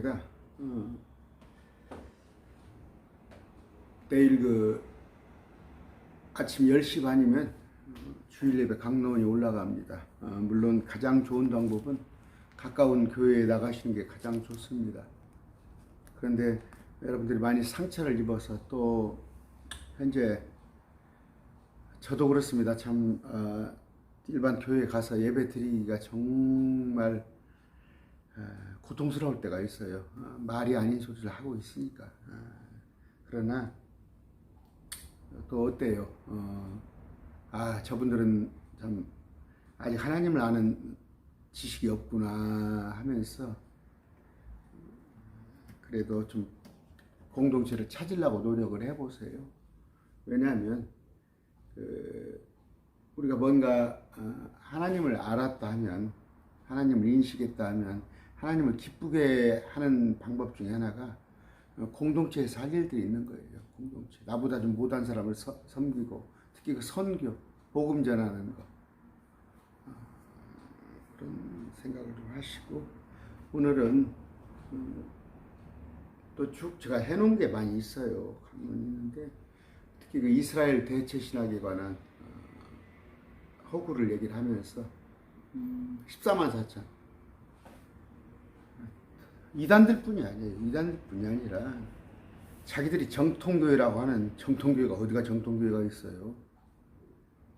그렇습니다. 내일 아침 10시 반이면 주일 예배 강론이 올라갑니다. 물론 가장 좋은 방법은 가까운 교회에 나가시는 게 가장 좋습니다. 그런데 여러분들이 많이 상처를 입어서 또 현재 저도 그렇습니다. 참 일반 교회에 가서 예배 드리기가 정말 고통스러울 때가 있어요. 말이 아닌 소리를 하고 있으니까. 그러나 또 어때요? 저분들은 참 아직 하나님을 아는 지식이 없구나 하면서 그래도 좀 공동체를 찾으려고 노력을 해보세요. 왜냐하면 우리가 뭔가 하나님을 알았다 하면, 하나님을 인식했다 하면 하나님을 기쁘게 하는 방법 중에 하나가 공동체에서 할 일들이 있는 거예요. 공동체. 나보다 좀 못한 사람을 섬기고, 특히 그 선교, 복음 전하는 거. 그런 생각을 좀 하시고, 오늘은 또 쭉 제가 해놓은 게 많이 있어요. 강론이 있는데, 특히 그 이스라엘 대체 신학에 관한 허구를 얘기를 하면서 14만 4천 이단들 뿐이 아니에요. 이단들 뿐이 아니라 자기들이 정통교회라고 하는 정통교회가 어디가 정통교회가 있어요.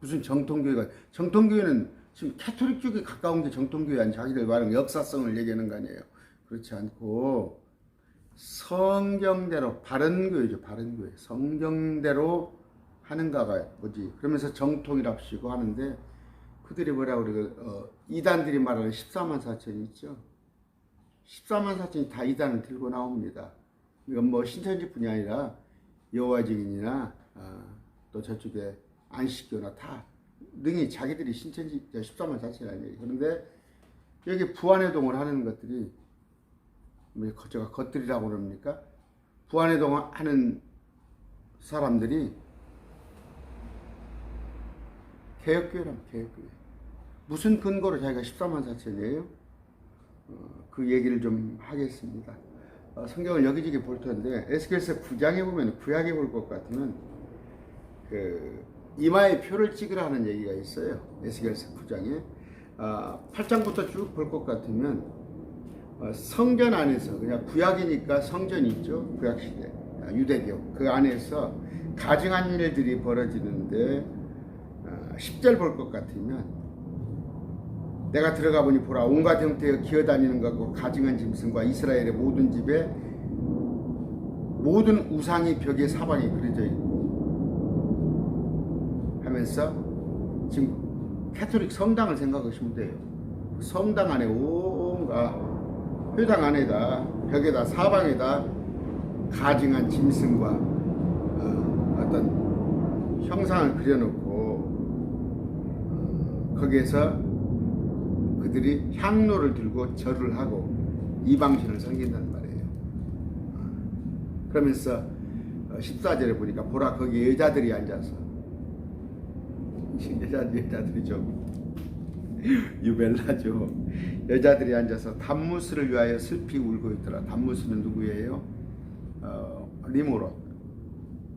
무슨 정통교회는 지금 캐토릭 쪽에 가까운 게 정통교회 아니, 자기들 말하는 역사성을 얘기하는 거 아니에요. 그렇지 않고 성경대로, 바른교회죠. 바른교회. 성경대로 하는가가 뭐지. 그러면서 정통이랍시고 하는데, 그들이 뭐라고 그래요? 이단들이 말하는 14만 4천이 있죠. 14만 4천이 다 이단을 들고 나옵니다. 이건 뭐 신천지뿐이 아니라 여호와 증인이나 또 저쪽에 안식교나 다 능히 자기들이 신천지 14만 4천이 아니에요. 그런데 여기 부안해동을 하는 것들이 제가 것들이라고 그럽니까? 부안해동을 하는 사람들이 개혁교회라면 개혁교회. 무슨 근거로 자기가 14만 4천이에요? 그 얘기를 좀 하겠습니다. 성경을 여기저기 볼 텐데, 에스겔서 9장에 보면, 구약에 볼 것 같으면, 이마에 표를 찍으라 하는 얘기가 있어요. 에스겔서 9장에. 8장부터 쭉 볼 것 같으면, 성전 안에서, 그냥 구약이니까 성전이 있죠. 구약시대. 유대교. 그 안에서 가증한 일들이 벌어지는데, 10절 볼 것 같으면, 내가 들어가 보니 보라, 온갖 형태의 기어다니는 것과 가증한 짐승과 이스라엘의 모든 집에 모든 우상이 벽에 사방에 그려져 있고 하면서, 지금 캐토릭 성당을 생각하시면 돼요. 성당 안에 온갖 회당 안에다 벽에다 사방에다 가증한 짐승과 어떤 형상을 그려놓고 거기에서 그들이 향로를 들고 절을 하고 이방신을 섬긴단 말이에요. 그러면서 14절에 보니까 보라, 거기 여자들이 앉아서, 여자들이죠. 유벨라죠. 여자들이 앉아서 담무스를 위하여 슬피 울고 있더라. 담무스는 누구예요? 니무롯.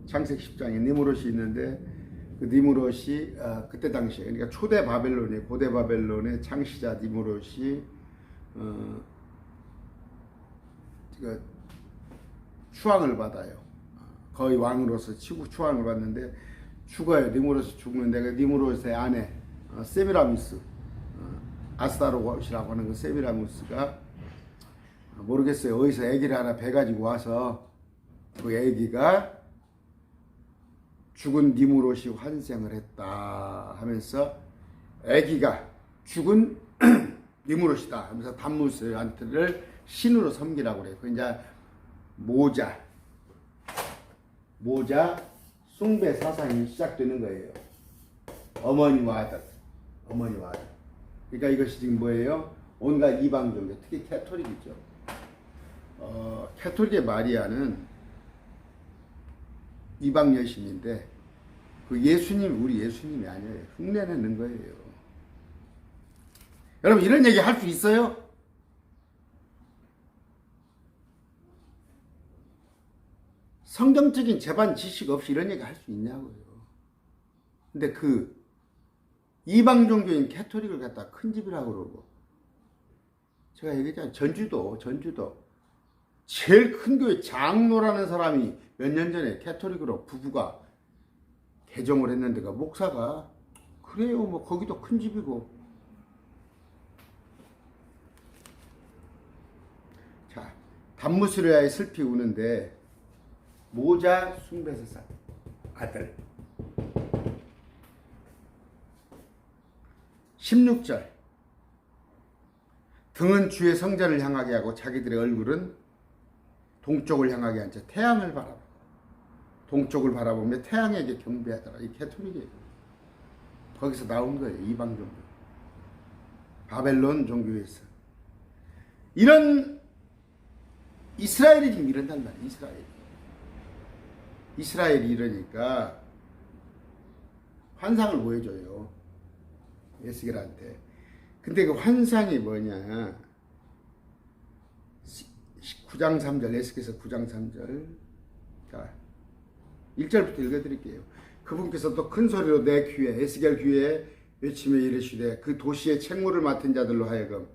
창세기 10장에 니무롯이 있는데, 그 니무롯이 그때 당시에, 그러니까 초대 바벨론의, 고대 바벨론의 창시자 니무롯이 추앙을 받아요. 거의 왕으로서 추앙을 받는데 죽어요. 니무롯이 죽는데, 그 니무롯의 아내 세미라미스, 아스타로시라고 하는 그 세미라미스가 모르겠어요. 어디서 아기를 하나 배가지고 와서 그 아기가 죽은 니무롯이 환생을 했다 하면서, 아기가 죽은 니무롯이다 하면서 담무스한테를 신으로 섬기라고 그래요. 그 이제 모자 숭배 사상이 시작되는 거예요. 어머니와 아들. 그러니까 이것이 지금 뭐예요? 온갖 이방 종교, 특히 캐토릭이죠. 캐토릭의 마리아는 이방 여신인데, 그 우리 예수님이 아니에요. 흉내내는 거예요. 여러분, 이런 얘기 할 수 있어요? 성경적인 재반 지식 없이 이런 얘기 할 수 있냐고요. 근데 그 이방 종교인 캐토릭을 갖다 큰 집이라고 그러고, 제가 얘기했잖아요. 전주도 제일 큰 교회 장로라는 사람이 몇 년 전에 캐토릭으로 부부가 개종을 했는데가 목사가 그래요. 뭐 거기도 큰 집이고. 자, 담무스리아에 슬피 우는데 모자 숭배에서 산 아들. 16절. 등은 주의 성전을 향하게 하고 자기들의 얼굴은 동쪽을 향하게 앉아 태양을 바라보고 동쪽을 바라보며 태양에게 경배하더라. 이 캐토릭이에요. 거기서 나온 거예요. 이방 종교. 바벨론 종교에서. 이런 이스라엘이 지금 이런단 말이에요. 이스라엘이 이러니까 환상을 보여줘요. 에스겔한테. 근데 그 환상이 뭐냐? 9장 3절, 에스겔서 9장 3절. 자, 1절부터 읽어드릴게요. 그분께서 또 큰 소리로 내 귀에, 에스겔 귀에 외치며 이르시되 그 도시의 책무를 맡은 자들로 하여금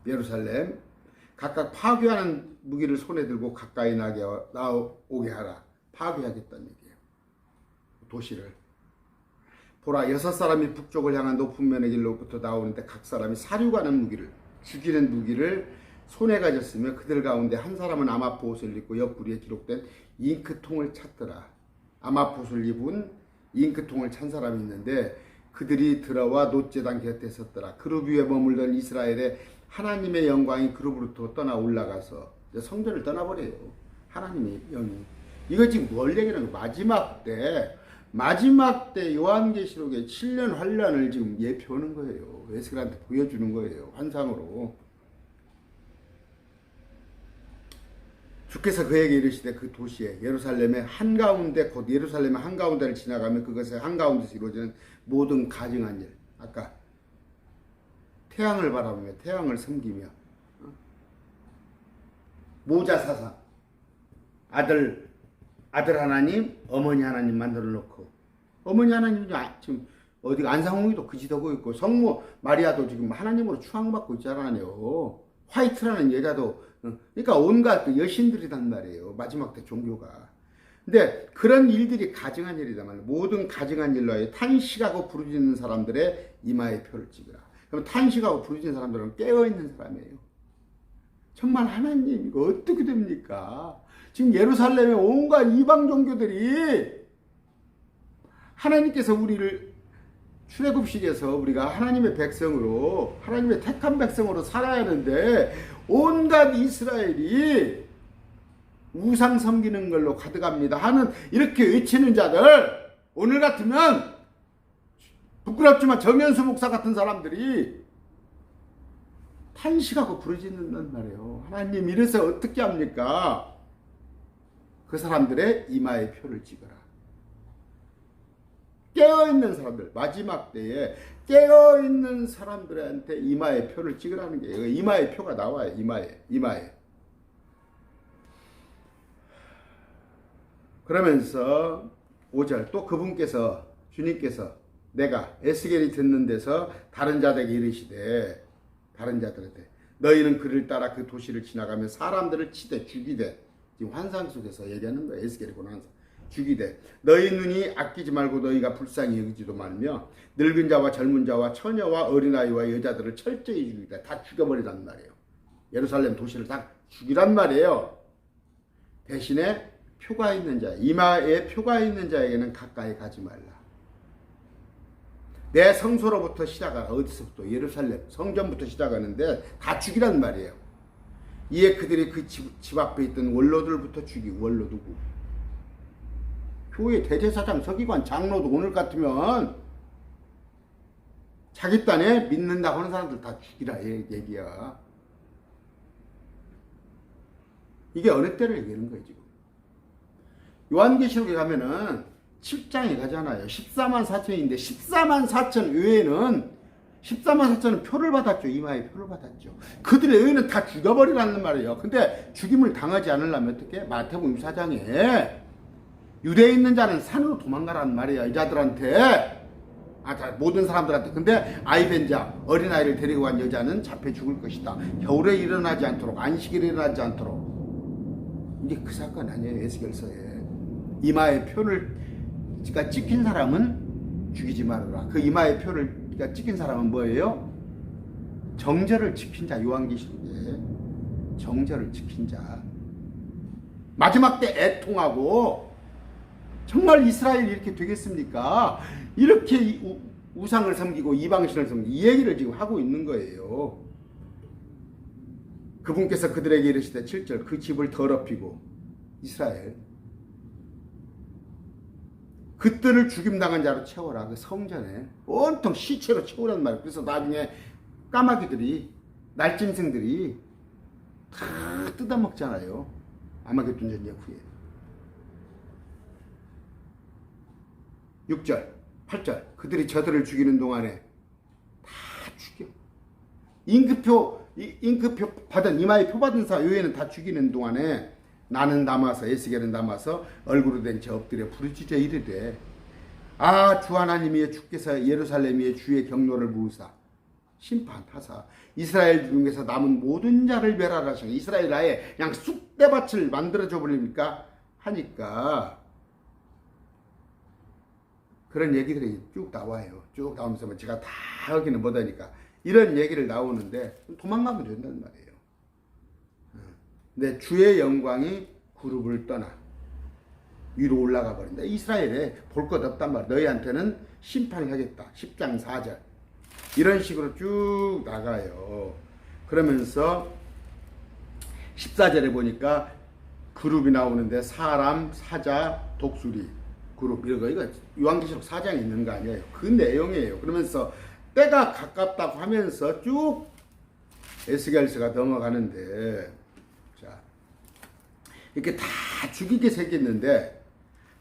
예루살렘 각각 파괴하는 무기를 손에 들고 가까이 나오게 하라. 파괴하겠다는 얘기예요. 도시를. 보라, 6사람이 북쪽을 향한 높은 면의 길로부터 나오는데 각 사람이 사륙하는 무기를, 죽이는 무기를 손에 가졌으며 그들 가운데 한 사람은 아마포 옷을 입고 옆구리에 기록된 잉크통을 찼더라. 아마포 옷을 입은 잉크통을 찬 사람이 있는데 그들이 들어와 놋제단 곁에 섰더라. 그룹 위에 머물던 이스라엘의 하나님의 영광이 그룹으로부터 떠나 올라가서 성전을 떠나버려요. 하나님의 영이. 이거 지금 뭘 얘기하는 거예요? 마지막 때 요한계시록의 7년 환란을 지금 예표하는 거예요. 에스겔한테 보여주는 거예요. 환상으로. 주께서 그에게 이르시되 그 도시에 예루살렘의 한가운데 곧 예루살렘의 한가운데를 지나가면 그것의 한가운데서 이루어지는 모든 가증한 일. 아까 태양을 바라보며 태양을 섬기며 모자 사상 아들 하나님 어머니 하나님 만들어 놓고 어머니 하나님 지금 어디 안상홍이도 그지더고 있고 성모 마리아도 지금 하나님으로 추앙받고 있잖아요. 화이트라는 여자도 그러니까 온갖 그 여신들이란 말이에요. 마지막 때 종교가. 근데 그런 일들이 가증한 일이다 말이에요. 모든 가증한 일로 하여 탄식하고 부르짖는 사람들의 이마에 표를 찍으라. 그럼 탄식하고 부르짖는 사람들은 깨어있는 사람이에요. 정말 하나님 이거 어떻게 됩니까? 지금 예루살렘의 온갖 이방 종교들이 하나님께서 우리를 출애굽식에서 우리가 하나님의 백성으로 하나님의 택한 백성으로 살아야 하는데 온갖 이스라엘이 우상 섬기는 걸로 가득합니다 하는 이렇게 외치는 자들 오늘 같으면 부끄럽지만 정현수 목사 같은 사람들이 탄식하고 부르짖는단 말이에요. 하나님 이래서 어떻게 합니까? 그 사람들의 이마에 표를 찍어라. 깨어있는 사람들, 마지막 때에 깨어있는 사람들한테 이마에 표를 찍으라는 게 이마에 표가 나와요. 이마에. 그러면서 5절 또 그분께서 주님께서 내가 에스겔이 듣는 데서 다른 자들에게 이르시되 다른 자들한테 너희는 그를 따라 그 도시를 지나가며 사람들을 치되 죽이되 지금 환상 속에서 얘기하는 거예요. 에스겔이 보는 환상. 죽이되 너희 눈이 아끼지 말고 너희가 불쌍히 여기지도 말며 늙은 자와 젊은 자와 처녀와 어린아이와 여자들을 철저히 죽이다. 다 죽여버리란 말이에요. 예루살렘 도시를 다 죽이란 말이에요. 대신에 표가 있는 자, 이마에 표가 있는 자에게는 가까이 가지 말라. 내 성소로부터 시작하라. 어디서부터? 예루살렘 성전부터 시작하는데 다 죽이란 말이에요. 이에 그들이 그 집 앞에 있던 원로들부터 죽이고 원로 누구? 교회 대제사장 서기관 장로도 오늘 같으면 자기 딴에 믿는다고 하는 사람들 다 죽이라 얘기야. 이게 어느 때를 얘기하는 거예요 지금. 요한계시록에 가면은 7장에 가잖아요. 14만 4천인데 14만 4천 외에는 14만 4천은 표를 받았죠. 이마에 표를 받았죠. 그들의 외에는 다 죽여버리라는 말이에요. 근데 죽임을 당하지 않으려면 어떻게? 마태복음 4장에 유대에 있는 자는 산으로 도망가라는 말이야. 이 자들한테. 모든 사람들한테. 근데 아이벤자, 어린아이를 데리고 간 여자는 잡혀 죽을 것이다. 겨울에 일어나지 않도록, 안식일에 일어나지 않도록. 이게 그 사건 아니에요. 에스겔서에. 이마에 표를 그러니까 찍힌 사람은 죽이지 말아라. 그 이마에 표를 그러니까 찍힌 사람은 뭐예요? 정절을 지킨 자. 요한계시록에 정절을 지킨 자. 마지막 때 애통하고 정말 이스라엘이 이렇게 되겠습니까? 이렇게 우상을 섬기고 이방신을 섬기고 이 얘기를 지금 하고 있는 거예요. 그분께서 그들에게 이르시되 7절 그 집을 더럽히고 이스라엘 그들을 죽임당한 자로 채워라. 그 성전에 온통 시체로 채우란 말이에요. 그래서 나중에 까마귀들이 날짐승들이 다 뜯어먹잖아요. 아마겟돈 전쟁 후에. 6절 8절 그들이 저들을 죽이는 동안에 다 죽여. 잉크표 받은 이마에 표 받은 사 요에는 다 죽이는 동안에 나는 남아서 에스겔은 남아서 얼굴로 된 채 엎드려 부르짖어 이르되 주 하나님이여 주께서 예루살렘 위에 주의 경로를 부으사 심판하사 이스라엘 중에서 남은 모든 자를 멸하라시고 이스라엘 아예 그냥 쑥대밭을 만들어줘 버립니까? 하니까 그런 얘기들이 쭉 나와요. 쭉 나오면서 제가 다 하기는 못하니까 이런 얘기를 나오는데 도망가면 된단 말이에요. 근데 주의 영광이 그룹을 떠나 위로 올라가 버린다. 이스라엘에 볼 것 없단 말이야. 너희한테는 심판을 하겠다. 10장 4절 이런 식으로 쭉 나가요. 그러면서 14절에 보니까 그룹이 나오는데 사람, 사자, 독수리 그룹 이거 요한계시록 4장에 있는 거 아니에요. 그 내용이에요. 그러면서 때가 가깝다고 하면서 쭉 에스겔서가 넘어가는데 자 이렇게 다 죽이게 생겼는데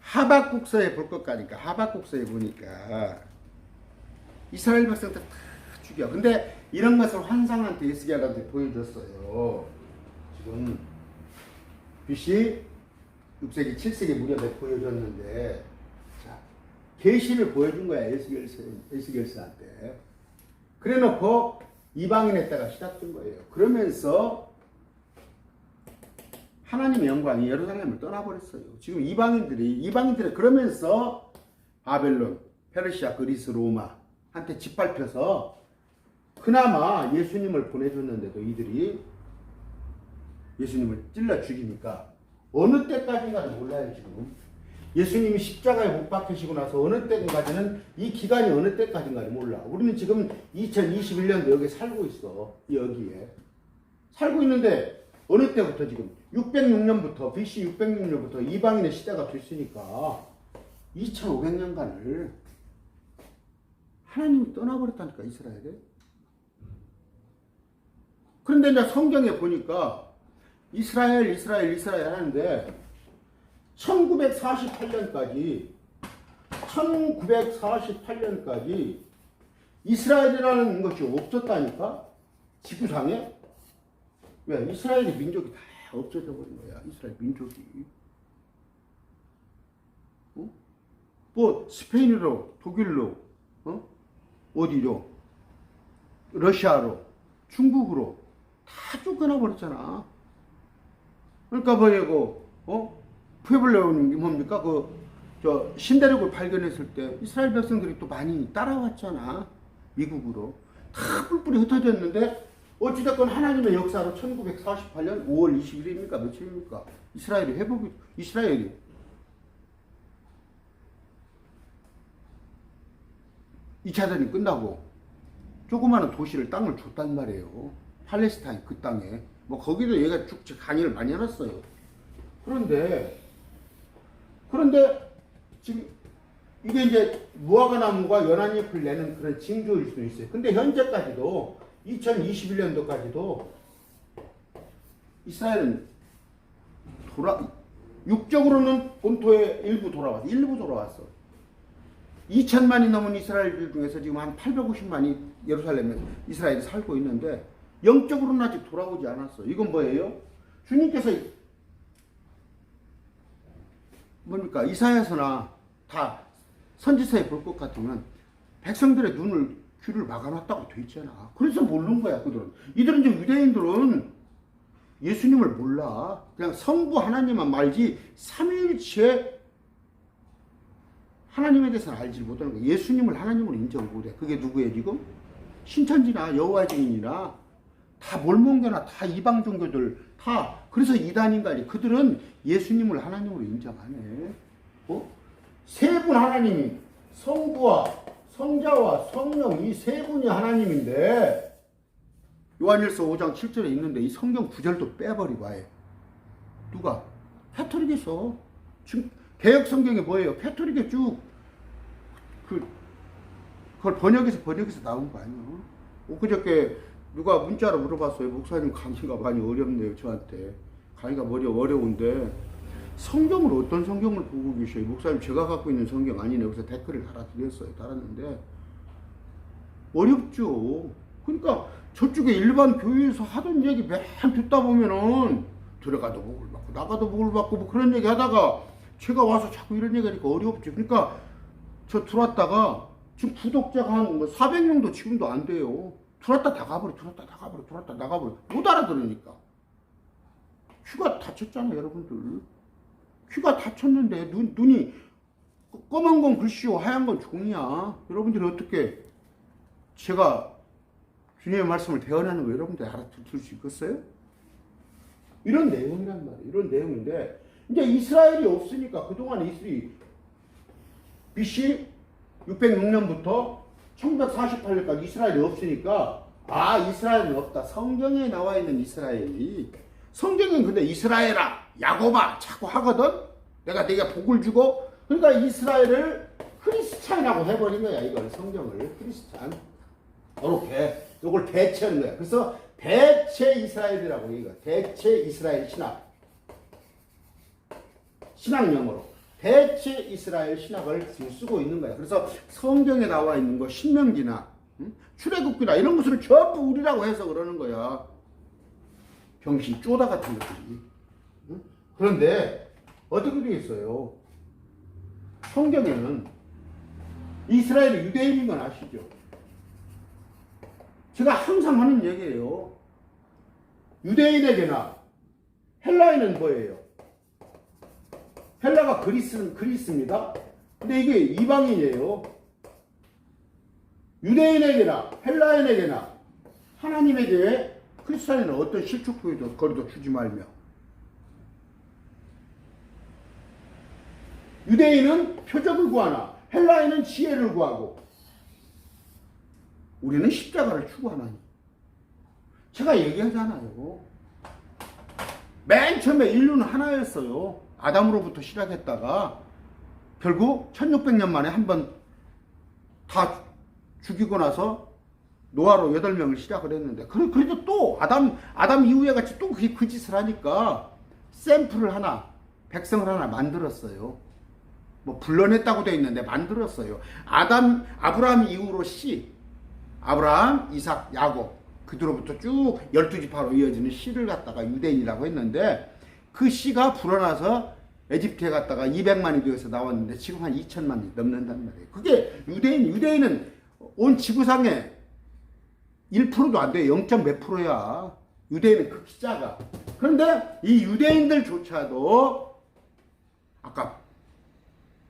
하박국서에 볼 것 같으니까 하박국서에 보니까 이스라엘 백성들 다 죽여. 근데 이런 것을 환상한테 에스겔한테 보여줬어요. 지금 BC 6세기 7세기 무렵에 보여줬는데 자 계시를 보여준 거야. 에스겔서한테. 그래놓고 이방인의 때가 시작된 거예요. 그러면서 하나님의 영광이 예루살렘을 떠나버렸어요. 지금 이방인들이 그러면서 바벨론, 페르시아, 그리스, 로마한테 짓밟혀서 그나마 예수님을 보내줬는데도 이들이 예수님을 찔러 죽이니까 어느 때까지인가는 몰라요. 지금 예수님이 십자가에 못 박히시고 나서 어느 때까지는 이 기간이 어느 때까지인가를 몰라. 우리는 지금 2021년도 여기 살고 있어. 여기에 살고 있는데 어느 때부터 지금 606년부터 BC 606년부터 이방인의 시대가 됐으니까 2500년간을 하나님이 떠나버렸다니까 이스라엘에. 그런데 이제 성경에 보니까 이스라엘 하는데 1948년까지 이스라엘이라는 것이 없었다니까 지구상에. 왜? 이스라엘의 민족이 다 없어져 버린 거야. 이스라엘 민족이. 뭐 스페인으로, 독일로, 어디로, 러시아로, 중국으로 다 쫓겨나 버렸잖아. 그러니까 뭐냐고, 푸에블레온이 뭡니까? 신대륙을 발견했을 때 이스라엘 백성들이 또 많이 따라왔잖아. 미국으로. 다 뿔뿔이 흩어졌는데 어찌됐건 하나님의 역사로 1948년 5월 20일입니까? 며칠입니까? 이스라엘이 2차 대전이 끝나고 조그마한 도시를 땅을 줬단 말이에요. 팔레스타인 그 땅에. 뭐 거기도 얘가 쭉 강의를 많이 해놨어요. 그런데 지금 이게 이제 무화과 나무가 연한잎을 내는 그런 징조일 수도 있어요. 근데 현재까지도 2021년도까지도 이스라엘은 육적으로는 본토에 일부 돌아왔어. 2천만이 넘은 이스라엘들 중에서 지금 한 850만이 예루살렘에 이스라엘이 살고 있는데 영적으로는 아직 돌아오지 않았어. 이건 뭐예요? 주님께서 뭡니까? 이사야서나 다 선지서에 볼 것 같으면 백성들의 눈을 귀를 막아놨다고 돼 있잖아. 그래서 모르는 거야, 그들은. 이들은 이제 유대인들은 예수님을 몰라. 그냥 성부 하나님만 말지 삼위일체 하나님에 대해서는 알지 못하는 거야. 예수님을 하나님으로 인정을 못해. 그게 누구예요 지금? 신천지나 여호와 증인이나 다 몰몬교나 다 이방 종교들 다 그래서 이단인가. 그들은 예수님을 하나님으로 인정 안 해. 세 분 하나님이 성부와 성자와 성령 이 세 분이 하나님인데 요한일서 5장 7절에 있는데 이 성경 구절도 빼버리고 아예 누가? 캐토릭에서 지금 개혁 성경이 뭐예요? 캐토릭에 쭉 그걸 번역해서 나온 거 아니에요? 엊그저께 누가 문자로 물어봤어요. 목사님 강의가 많이 어렵네요 저한테. 강의가 어려운데 성경을 어떤 성경을 보고 계셔요? 목사님 제가 갖고 있는 성경 아니네요. 그래서 댓글을 달았는데 어렵죠. 그러니까 저쪽에 일반 교회에서 하던 얘기 맨 듣다 보면은 들어가도 복을 받고 나가도 복을 받고 뭐 그런 얘기 하다가 제가 와서 자꾸 이런 얘기 하니까 어렵죠. 그러니까 저 들어왔다가 지금 구독자가 한 400명도 지금도 안 돼요. 들어왔다 나가버려 못 알아들으니까. 귀가 다쳤잖아요 여러분들. 귀가 다쳤는데 눈이 검은 건 글씨요 하얀 건 종이야. 여러분들이 어떻게 제가 주님의 말씀을 대언하는 거 여러분들이 알아들을 수 있겠어요? 이런 내용이란 말이에요. 이런 내용인데 이제 이스라엘이 없으니까 그동안 이스라엘이 BC 606년부터 1948년까지 이스라엘이 없으니까 이스라엘은 없다. 성경에 나와 있는 이스라엘이 성경은 근데 이스라엘아 야곱아 자꾸 하거든. 내가 복을 주고 그러니까 이스라엘을 크리스찬이라고 해버린 거야. 이걸 성경을 크리스찬 이렇게 이걸 대체하는 거야. 그래서 대체 이스라엘이라고 얘기해. 대체 이스라엘 신학용어로 대체 이스라엘 신학을 지금 쓰고 있는 거야. 그래서 성경에 나와 있는 거 신명기나 출애굽기나 이런 것을 전부 우리라고 해서 그러는 거야. 병신 쪼다 같은 것들이. 그런데 어떻게 되겠어요? 성경에는 이스라엘이 유대인인 건 아시죠? 제가 항상 하는 얘기예요. 유대인에게나 헬라인은 뭐예요? 헬라가 그리스입니다. 근데 이게 이방인이에요. 유대인에게나 헬라인에게나 하나님에게 크리스찬에는 어떤 실축거리도 주지 말며 유대인은 표적을 구하나 헬라인은 지혜를 구하고 우리는 십자가를 추구하나니. 제가 얘기하잖아요. 맨 처음에 인류는 하나였어요. 아담으로부터 시작했다가 결국 1600년 만에 한번 다 죽이고 나서 노아로 8명을 시작을 했는데 그래도 또 아담 이후에 같이 또 그 짓을 하니까 샘플을 하나 백성을 하나 만들었어요. 뭐 불러냈다고 되어 있는데 만들었어요. 아브라함 이후로 아브라함, 이삭, 야곱 그 뒤로부터 쭉 12지파로 이어지는 씨를 갖다가 유대인이라고 했는데 그 씨가 불어나서 에집트에 갔다가 200만이 되어서 나왔는데 지금 한 2천만이 넘는단 말이에요. 그게 유대인은 온 지구상에 1%도 안 돼요. 0. 몇 %야. 유대인은 극히 작아. 그런데 이 유대인들조차도 아까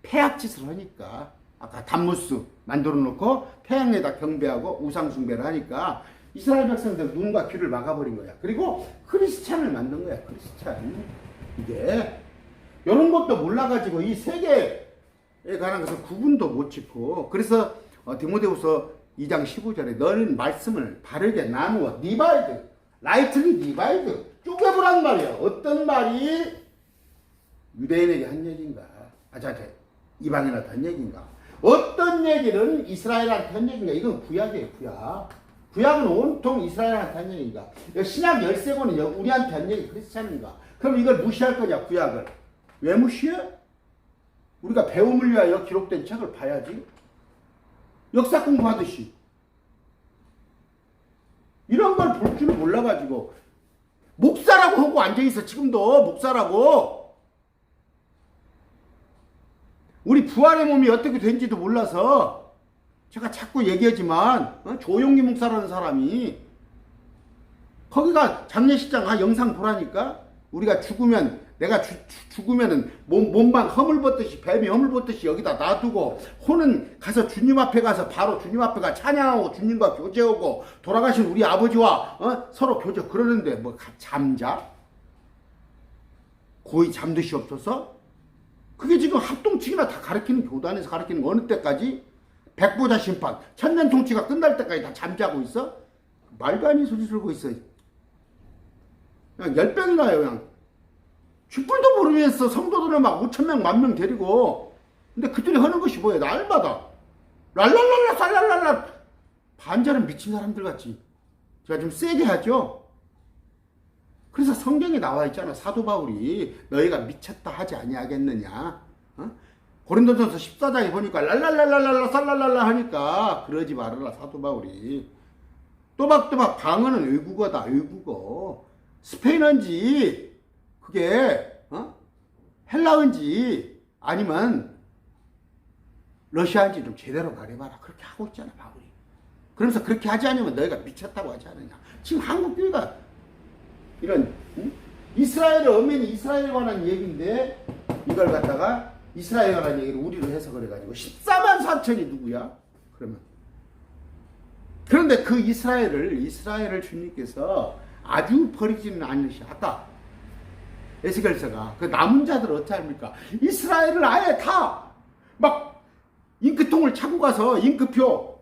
폐악짓을 하니까 아까 단무스 만들어 놓고 태양에다 경배하고 우상 숭배를 하니까 이스라엘 백성들 눈과 귀를 막아버린 거야. 그리고 크리스찬을 만든 거야. 크리스찬. 이게 이런 것도 몰라가지고 이 세계에 관한 것을 구분도 못 짓고 그래서 디모데후서 2장 15절에 너는 말씀을 바르게 나누어 디바이드 라이트리 디바이드 쪼개보란 말이야. 어떤 말이 유대인에게 한 얘기인가 이방인한테 한 얘기인가 어떤 얘기는 이스라엘한테 한 얘기인가. 이건 구약이에요. 구약은 온통 이스라엘한테 한 얘기인가. 신약 13권은 우리한테 한 얘기 크리스찬인가. 그럼 이걸 무시할 거냐 구약을. 왜 무시해? 우리가 배움을 위하여 기록된 책을 봐야지. 역사 공부하듯이. 이런 걸 볼 줄을 몰라가지고 목사라고 하고 앉아있어. 지금도 목사라고. 우리 부활의 몸이 어떻게 된지도 몰라서 제가 자꾸 얘기하지만 조용기 목사라는 사람이 거기가 장례식장 영상 보라니까 우리가 죽으면 내가 죽으면은 몸만 허물벗듯이 뱀이 허물벗듯이 여기다 놔두고 혼은 가서 주님 앞에 가서 바로 주님 앞에 가 찬양하고 주님과 교제하고 돌아가신 우리 아버지와 서로 교제 그러는데 뭐 잠자? 고이 잠드시 없어서? 그게 지금 합동측이나 다 가르치는 교단에서 가르치는 거 어느 때까지? 백보자 심판 천년 통치가 끝날 때까지 다 잠자고 있어? 말도 아닌 소리 들고 있어. 그냥 열병이 나요. 그냥 쥐뿔도 모르면서 성도들을 막 5,000명, 10,000명 데리고. 근데 그들이 하는 것이 뭐예요? 날마다 랄랄랄라 살랄랄라 반절은 미친 사람들 같지. 제가 좀 세게 하죠. 그래서 성경에 나와 있잖아. 사도 바울이 너희가 미쳤다 하지 아니하겠느냐. 고린도전서 14장에 보니까 랄랄랄랄라 살랄랄라 하니까 그러지 말아라. 사도 바울이 또박또박 방언은 외국어다. 외국어. 스페인어인지 그게 헬라어인지 아니면 러시아인지 좀 제대로 말해봐라. 그렇게 하고 있잖아 바울이. 그러면서 그렇게 하지 않으면 너희가 미쳤다고 하지 않느냐. 지금 한국 교회가 이런 이스라엘의 엄연히 이스라엘에 관한 얘기인데 이걸 갖다가 이스라엘에 관한 얘기를 우리로 해석을 해가지고 14만 4천이 누구야? 그러면 그런데 그 이스라엘을 주님께서 아주 버리지는 않으시. 아까 에스겔서가 그 남은 자들 어떻게 합니까? 이스라엘을 아예 다 막 잉크통을 차고 가서 잉크표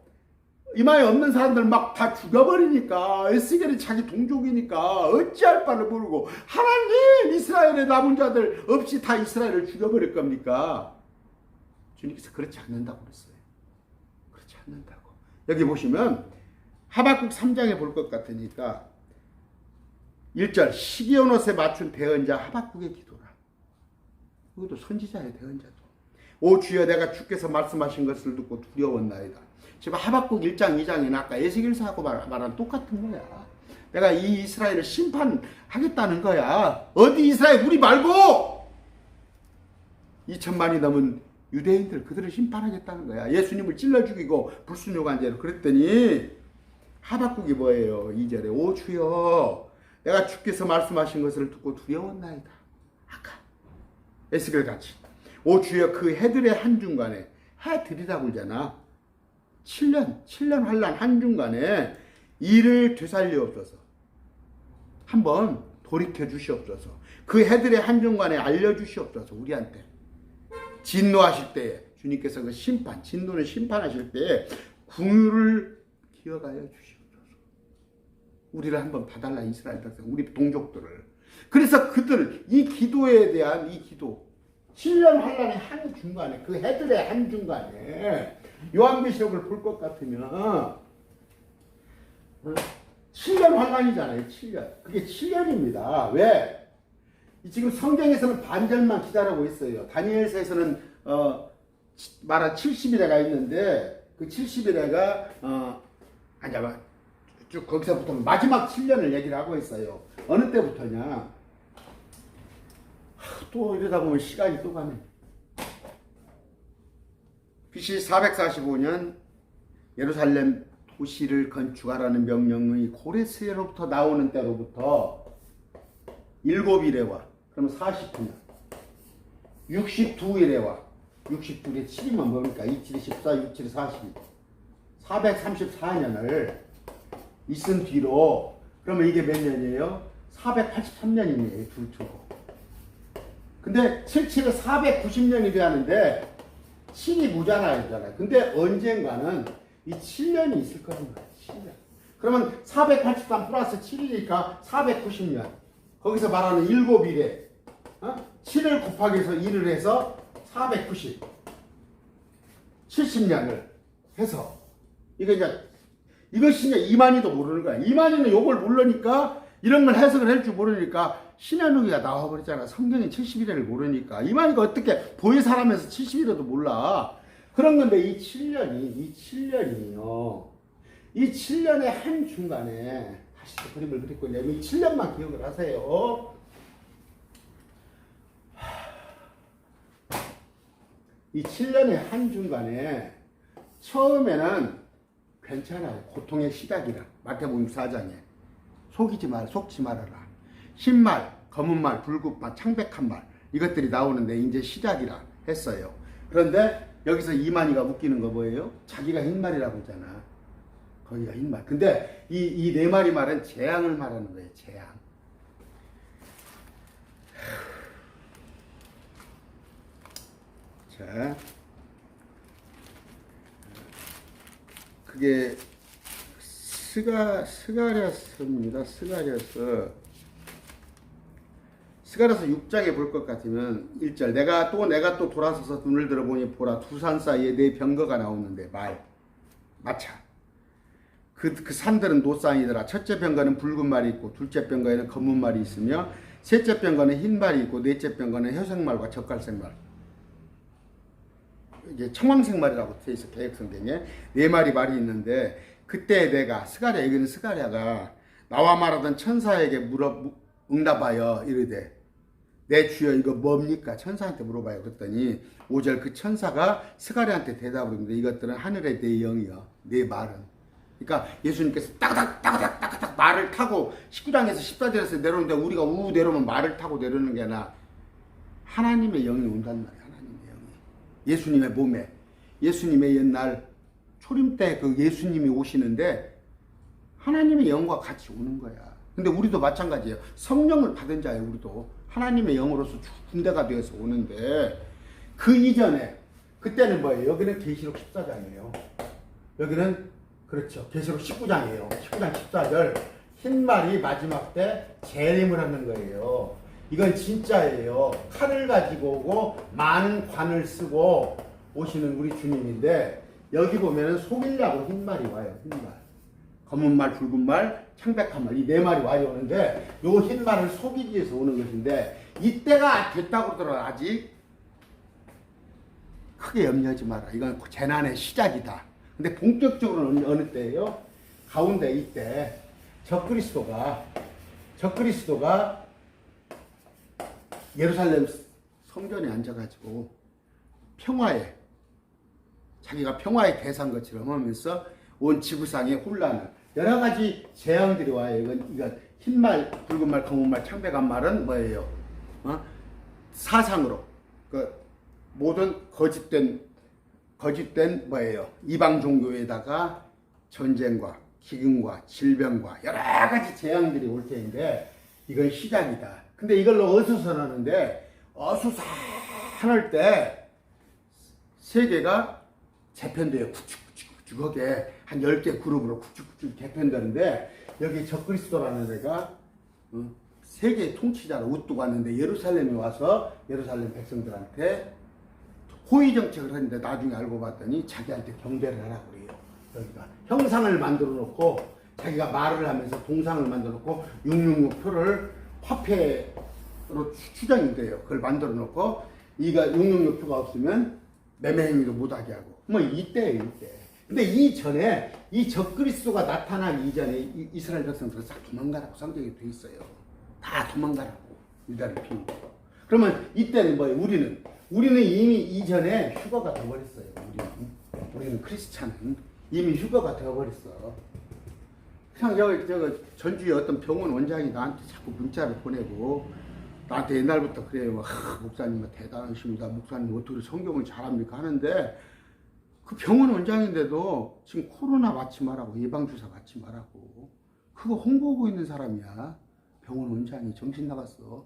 이마에 없는 사람들 막 다 죽여버리니까 에스겔이 자기 동족이니까 어찌할 바를 모르고 하나님 이스라엘의 남은 자들 없이 다 이스라엘을 죽여버릴 겁니까? 주님께서 그렇지 않는다고 그랬어요. 그렇지 않는다고. 여기 보시면 하박국 3장에 볼 것 같으니까 1절 시기온 옷에 맞춘 대언자 하박국의 기도라. 이것도 선지자의 대언자도. 오 주여 내가 주께서 말씀하신 것을 듣고 두려웠나이다. 지금 하박국 1장 2장에는 아까 에스겔서하고 말한 똑같은 거야. 내가 이 이스라엘을 심판하겠다는 거야. 어디 이스라엘 우리 말고 2천만이 넘은 유대인들 그들을 심판하겠다는 거야. 예수님을 찔러 죽이고 불순교관제로 그랬더니 하박국이 뭐예요? 2절에 오 주여 내가 주께서 말씀하신 것을 듣고 두려웠나이다. 아까 에스겔 같이 오 주여 그 해들의 한중간에 해들이라고 그러잖아. 7년 환란 한중간에 이를 되살리옵소서. 한번 돌이켜 주시옵소서. 그 해들의 한중간에 알려주시옵소서. 우리한테 진노하실 때에 주님께서 그 심판 진노는 심판하실 때에 궁유를 기억하여 주시옵소서. 우리를 한번 봐달라. 이스라엘 백성 우리 동족들을. 그래서 그들 이 기도에 대한 이 기도 7년 환란의 한중간에 그 해들의 한중간에 요한계시록을 볼 것 같으면 7년 환란이잖아요. 7년. 그게 7년입니다. 왜? 지금 성경에서는 반절만 기다리고 있어요. 다니엘서에서는 말한 70일에가 있는데 그 70일에가 잠깐만 쭉 거기서부터 마지막 7년을 얘기를 하고 있어요. 어느 때부터냐? 또 이러다 보면 시간이 또 가네. BC 445년 예루살렘 도시를 건축하라는 명령이 고레스로부터 나오는 때로부터 7일에와 그러면 49년 62일에와 62일에 7이면 뭡니까? 27이 14, 67이 42 434년을 있은 뒤로 그러면 이게 몇 년이에요? 483년이네요. 둘 두고. 근데 77은 490년이 되었는데 7이 무잖아요. 근데 언젠가는 이 7년이 있을 거란 말이에요. 7년. 그러면 483 플러스 7이니까 490년. 거기서 말하는 7일에 7을 곱하기해서 1을 해서 490. 70년을 해서 이것이 이제 이만희도 모르는 거야. 이만희는 요걸 모르니까 이런 걸 해석을 할 줄 모르니까 신현욱이가 나와버렸잖아. 성경의 70일을 모르니까. 이만희가 어떻게 보혜 사람에서 70일에도 몰라. 그런 건데 이 7년이요. 이 7년의 한 중간에 다시 또 그림을 그리고 있냐면 이 7년만 기억을 하세요. 이 7년의 한 중간에 처음에는 괜찮아요. 고통의 시작이라. 마태복음 4장에 속지 말아라. 흰말, 검은 말, 붉은 말, 창백한 말 이것들이 나오는데 이제 시작이라 했어요. 그런데 여기서 이만희가 웃기는 거 뭐예요? 자기가 흰말이라고 했잖아. 거기가 흰말. 근데 이 네 마리 말은 재앙을 말하는 거예요. 재앙. 자, 그게 스가랴서입니다. 스가랴서 6장에 볼 것 같으면 1절 내가 또 돌아서서 눈을 들어보니 보라 두 산 사이에 네 병거가 나오는데 마차 그 산들은 노산이더라. 첫째 병거는 붉은 말이 있고 둘째 병거에는 검은 말이 있으며 셋째 병거는 흰 말이 있고 넷째 병거는 회색말과 젓갈색말 이게 청황색말이라고 되어 있어. 개혁성경에 네 마리 말이 있는데 그때 내가 여기는 스가랴가 나와 말하던 천사에게 응답하여 이르되 내 주여 이거 뭡니까? 천사한테 물어봐요. 그랬더니 5절 그 천사가 스가랴한테 대답을 했는데 이것들은 하늘의 내 영이여 내 말은. 그러니까 예수님께서 따가닥 말을 타고 19장에서 14절에서 내려오는데 우리가 내려오면 말을 타고 내려오는 게 아니라 하나님의 영이 온단 말이야. 하나님의 영이 예수님의 몸에 예수님의 옛날 초림 때 그 예수님이 오시는데 하나님의 영과 같이 오는 거야. 근데 우리도 마찬가지예요. 성령을 받은 자예요. 우리도 하나님의 영으로서 군대가 되어서 오는데 그 이전에 그때는 뭐예요? 여기는 계시록 14장이에요. 여기는 그렇죠. 계시록 19장이에요. 19장 14절 흰말이 마지막 때 재림을 하는 거예요. 이건 진짜예요. 칼을 가지고 오고 많은 관을 쓰고 오시는 우리 주님인데 여기 보면은 속이려고 흰말이 와요. 흰말. 검은 말, 붉은 말, 창백한 말 이 네 말이 와요 오는데 요 흰말을 속이기 위해서 오는 것인데 이때가 됐다고 그러더라. 아직 크게 염려하지 마라. 이건 재난의 시작이다. 근데 본격적으로는 어느 때예요? 가운데 이때 적그리스도가 예루살렘 성전에 앉아가지고 자기가 평화의 대상 것처럼 하면서 온 지구상에 혼란을 여러 가지 재앙들이 와요. 이건 흰말, 붉은말, 검은말, 창백한 말은 뭐예요? 사상으로 모든 거짓된 뭐예요? 이방 종교에다가 전쟁과 기근과 질병과 여러 가지 재앙들이 올 때인데 이건 시작이다. 근데 이걸로 어수선하는데 어수선할 때 세계가 재편돼요. 구축구축하게 한 10개 그룹으로 구축구축 재편되는데 여기 적그리스도라는 애가 세계 통치자로 우뚝 왔는데 예루살렘에 와서 예루살렘 백성들한테 호의 정책을 했는데 나중에 알고 봤더니 자기한테 경배를 하라고 그래요. 여기가 형상을 만들어 놓고 자기가 말을 하면서 동상을 만들어 놓고 666표를 화폐로 추정이 돼요. 그걸 만들어 놓고 이가 666표가 없으면 매매 행위도 못하게 하고 뭐 이때예요. 이때. 근데 이전에 이 적그리스도가 나타나기 이전에 이스라엘 백성들은 싹 도망가라고 성경에 돼 있어요. 다 도망가라고 유다를 피우고. 그러면 이때는 뭐예요? 우리는 이미 이전에 휴거가 되어버렸어요. 우리는 크리스찬은 이미 휴거가 되어버렸어. 그냥 저거 전주에 어떤 병원 원장이 나한테 자꾸 문자를 보내고 나한테 옛날부터 그래요. 목사님 대단하십니다. 목사님 어떻게 성경을 잘합니까? 하는데 그 병원 원장인데도 지금 코로나 맞지 말라고 예방주사 맞지 말라고 그거 홍보하고 있는 사람이야. 병원 원장이 정신 나갔어.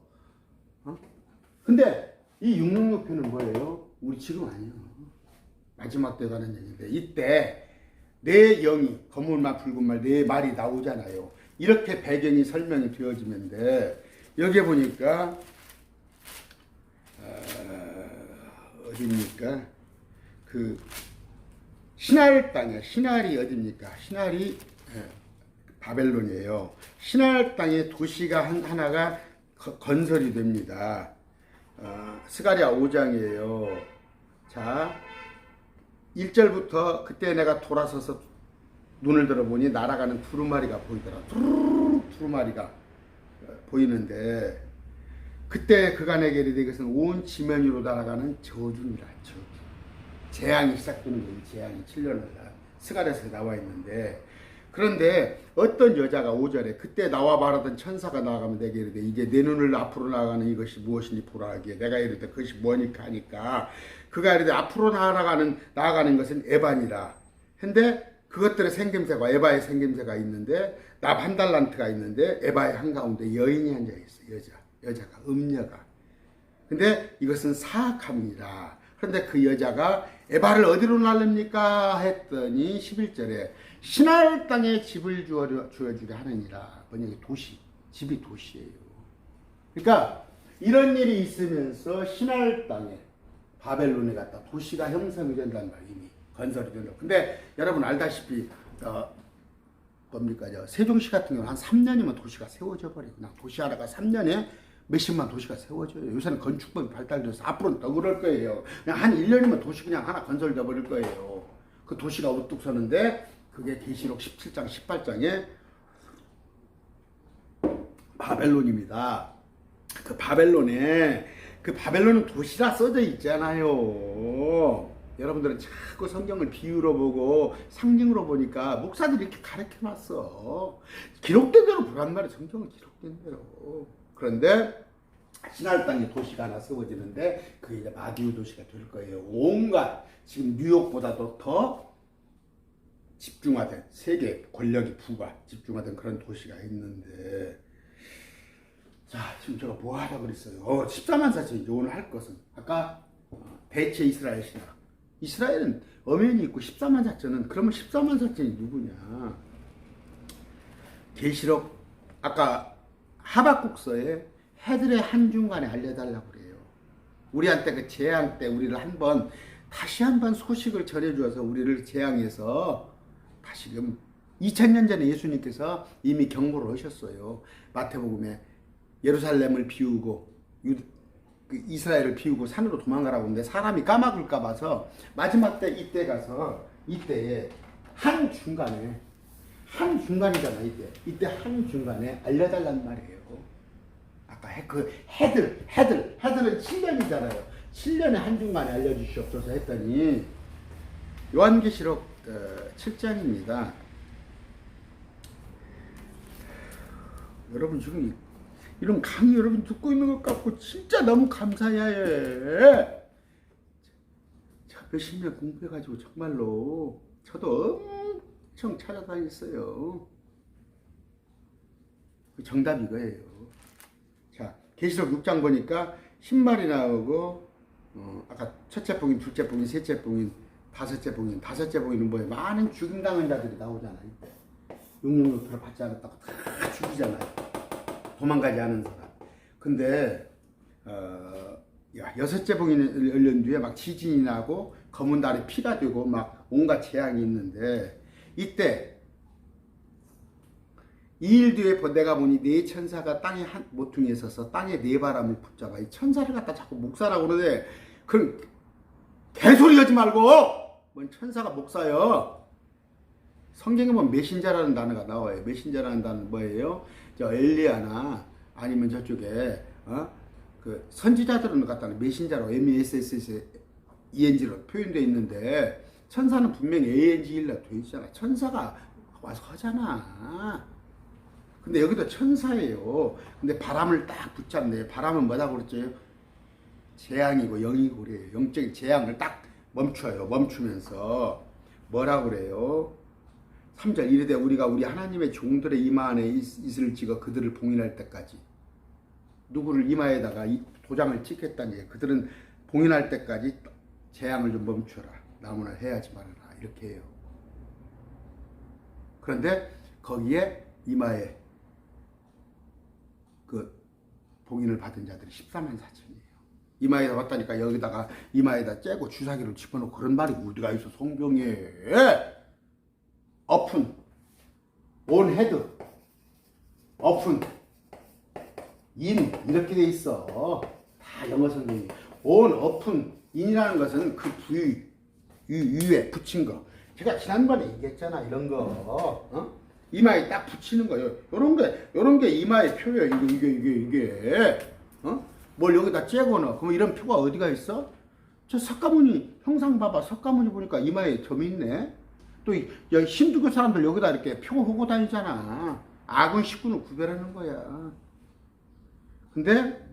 근데 이 666표는 뭐예요? 우리 지금 아니야. 마지막 때 가는 얘기인데 이때 내 영이 검은 말 붉은 말 내 말이 나오잖아요. 이렇게 배경이 설명이 되어지는데 여기에 보니까 어디입니까? 그 신할 땅에 신할이 어디입니까? 신할이 바벨론이에요. 신할 땅에 도시가 하나가 건설이 됩니다. 스가랴 5장이에요. 자, 1절부터 그때 내가 돌아서서 눈을 들어보니 날아가는 두루마리가 보이더라. 두루마리가 보이는데 그때 그가 내게 이르되 이것은 온 지면 위로 날아가는 저주니라. 재앙이 시작되는 거예요. 재앙이 7년을 스가랴서에 나와 있는데, 그런데 어떤 여자가 5절에 그때 나와 말하던 천사가 나아가면 내게 이르되 이제 내 눈을 앞으로 나아가는 이것이 무엇이니 보라 하기에 내가 이르되 그것이 뭐니까 하니까 그가 이르되 앞으로 나아가는 것은 에반이라. 근데 그것들의 생김새가 에바의 생김새가 있는데 납 한 달란트가 있는데 에바의 한가운데 여인이 앉아 있어. 여자가 음녀가. 근데 이것은 사악함이라. 그런데 그 여자가 에바를 어디로 날립니까 했더니 11절에 시날 땅에 집을 주어주게 하느니라. 번역이 도시, 집이 도시예요. 그러니까 이런 일이 있으면서 시날 땅에 바벨론에 갔다 도시가 형성이 된단 말이에요. 이미 건설이 된다. 근데 여러분 알다시피 세종시 같은 경우는 한 3년이면 도시가 세워져 버리고, 그냥 도시 하나가 3년에 몇십만 도시가 세워져요. 요새는 건축법이 발달돼서 앞으로는 더 그럴 거예요. 그냥 한 1년이면 도시 그냥 하나 건설돼 버릴 거예요. 그 도시가 우뚝 서는데 그게 계시록 17장 18장에 바벨론입니다. 그 바벨론은 도시라 써져 있잖아요. 여러분들은 자꾸 성경을 비유로 보고 상징으로 보니까 목사들이 이렇게 가르쳐놨어. 기록된 대로 보란 말이야. 성경은 기록된 대로. 그런데 시날 땅에 도시가 하나 세워지는데 그게 이제 마디우 도시가 될 거예요. 온갖 지금 뉴욕보다도 더 집중화된, 세계 권력이 부가 집중화된 그런 도시가 있는데, 자 지금 제가 뭐 하라고 그랬어요. 14만 4천 이제 오늘 할 것은 아까 대체 이스라엘 신화. 이스라엘은 엄연히 있고 14만 4천은 그러면 14만 4천이 누구냐? 계시록 아까 하박국서에 해들의 한중간에 알려달라고 그래요. 우리한테 그 재앙 때 우리를 다시 한번 소식을 전해주어서 우리를 재앙에서 다시금 2000년 전에 예수님께서 이미 경고를 하셨어요. 마태복음에 예루살렘을 비우고 이스라엘을 비우고 산으로 도망가라고 하는데 사람이 까먹을까 봐서 마지막 때 이때에 한중간이잖아. 이때 한중간에 알려달란 말이에요. 아까 해들은 7년이잖아요. 7년에 한중간에 알려주시옵소서 했더니 요한계시록 7장입니다. 여러분 지금 이런 강의 여러분 듣고 있는 것 같고 진짜 너무 감사해야 해. 몇십 년 공부해가지고 정말로 저도 엄청 찾아다녔어요. 정답이 이거예요. 자, 계시록 6장 보니까 신발이 나오고 아까 첫째 봉인, 둘째 봉인, 셋째 봉인, 다섯째 봉인은 뭐예요? 많은 죽임당한 자들이 나오잖아요. 이때 용용노토를 받지 않았다고 다 죽이잖아요. 도망가지 않은 사람. 근데 여섯째 봉인이 열린 뒤에 막 지진이 나고 검은 달에 피가 되고 막 온갖 재앙이 있는데, 이때 2일 뒤에 내가 보니 네 천사가 땅의 한 모퉁이에 서서 땅의 네 바람을 붙잡아. 이 천사를 갖다 자꾸 목사라고 그러는데 그럼 개소리 하지 말고 뭔 천사가 목사요. 성경에 보면 메신저라는 단어가 나와요. 메신저라는 단어는 뭐예요? 저 엘리야나 아니면 저쪽에 그 선지자들은 갖다가 메신저로 MESSENG로 표현되어 있는데 천사는 분명히 ANG일로 되어 있잖아. 천사가 와서 하잖아. 근데 여기도 천사예요. 근데 바람을 딱 붙잡네. 바람은 뭐라고 그랬죠? 재앙이고 영이고 그래요. 영적인 재앙을 딱 멈춰요. 멈추면서 뭐라고 그래요? 3절 이르되 우리가 우리 하나님의 종들의 이마 안에 이슬을 찍어 그들을 봉인할 때까지. 누구를 이마에다가 도장을 찍겠다는 게 그들은 봉인할 때까지 재앙을 좀 멈춰라. 나무나 해야지 말아라. 이렇게 해요. 그런데 거기에 이마에 그 봉인을 받은 자들이 14만 4천이에요. 이마에다 왔다니까 여기다가 이마에다 째고 주사기를 집어넣고 그런 말이 어디가 있어 성경에. 오픈, 온 헤드, 오픈, 인 이렇게 돼 있어. 다 영어 성경이. 온, 오픈, 인이라는 것은 그 부위 위에 붙인 거. 제가 지난번에 얘기했잖아. 이런 거 이마에 딱 붙이는 거예요. 요런 게 이마의 표예요. 이게 뭘 여기다 째거나 그러면 이런 표가 어디가 있어? 저 석가모니 형상 봐봐. 석가모니 보니까 이마에 점이 있네. 또 여기 힌두교 사람들 여기다 이렇게 표 하고 다니잖아. 악은 식군을 구별하는 거야. 근데